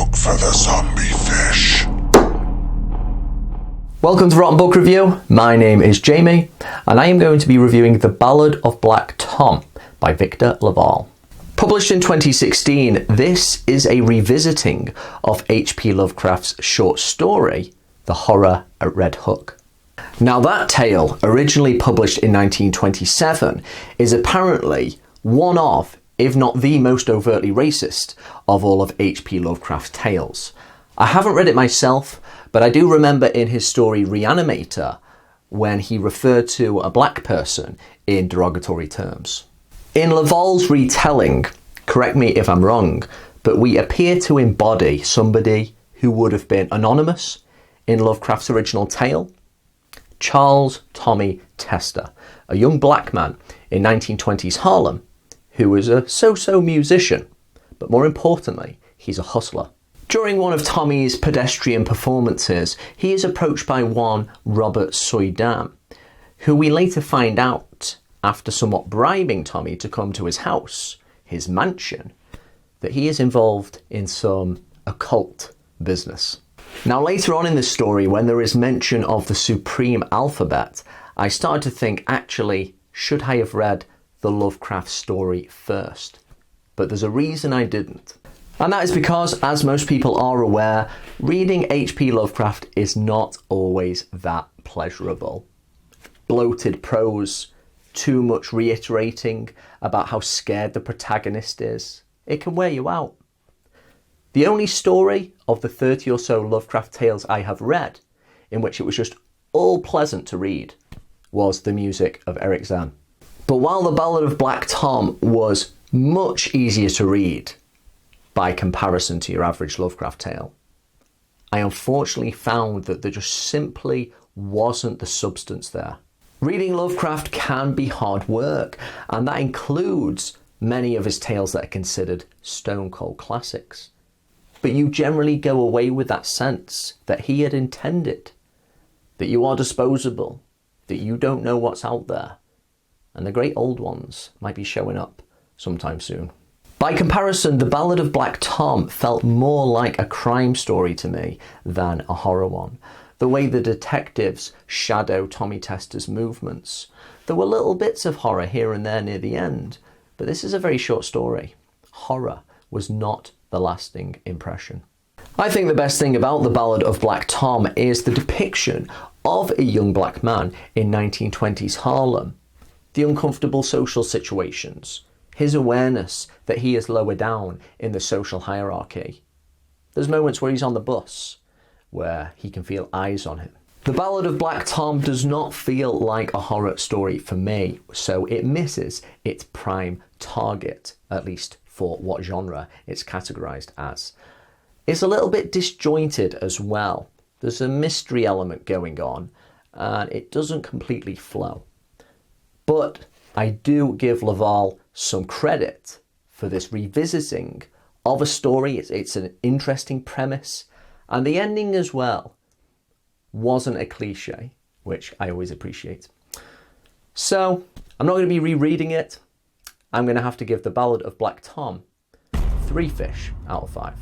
Look for the zombie fish. Welcome to Rotten Book Review. My name is Jamie, and I am going to be reviewing The Ballad of Black Tom by Victor Lavalle. Published in 2016, this is a revisiting of H.P. Lovecraft's short story, The Horror at Red Hook. Now that tale, originally published in 1927, is apparently one of, if not the most overtly racist, of all of H.P. Lovecraft's tales. I haven't read it myself, but I do remember in his story Reanimator when he referred to a black person in derogatory terms. In Lavalle's retelling, correct me if I'm wrong, but we appear to embody somebody who would have been anonymous in Lovecraft's original tale. Charles Tommy Tester, a young black man in 1920s Harlem who was a so-so musician, but more importantly, he's a hustler. During one of Tommy's pedestrian performances, he is approached by one Robert Soydam, who we later find out, after somewhat bribing Tommy to come to his house, his mansion, that he is involved in some occult business. Now later on in the story, when there is mention of the supreme alphabet, I started to think, actually, should I have read the Lovecraft story first? But there's a reason I didn't. And that is because, as most people are aware, reading H.P. Lovecraft is not always that pleasurable. Bloated prose, too much reiterating about how scared the protagonist is. It can wear you out. The only story of the 30 or so Lovecraft tales I have read in which it was just all pleasant to read was The Music of Eric Zahn. But while The Ballad of Black Tom was much easier to read by comparison to your average Lovecraft tale, I unfortunately found that there just simply wasn't the substance there. Reading Lovecraft can be hard work, and that includes many of his tales that are considered stone cold classics. But you generally go away with that sense that he had intended, that you are disposable, that you don't know what's out there, and the great old ones might be showing up sometime soon. By comparison, The Ballad of Black Tom felt more like a crime story to me than a horror one. The way the detectives shadow Tommy Tester's movements. There were little bits of horror here and there near the end, but this is a very short story. Horror was not the lasting impression. I think the best thing about The Ballad of Black Tom is the depiction of a young black man in 1920s Harlem. The uncomfortable social situations, his awareness that he is lower down in the social hierarchy. There's moments where he's on the bus, where he can feel eyes on him. The Ballad of Black Tom does not feel like a horror story for me, so it misses its prime target, at least for what genre it's categorized as. It's a little bit disjointed as well. There's a mystery element going on, and it doesn't completely flow. But I do give Lavalle some credit for this revisiting of a story. It's an interesting premise, and the ending as well wasn't a cliche, which I always appreciate. So I'm not going to be rereading it. I'm going to have to give The Ballad of Black Tom 3 fish out of 5.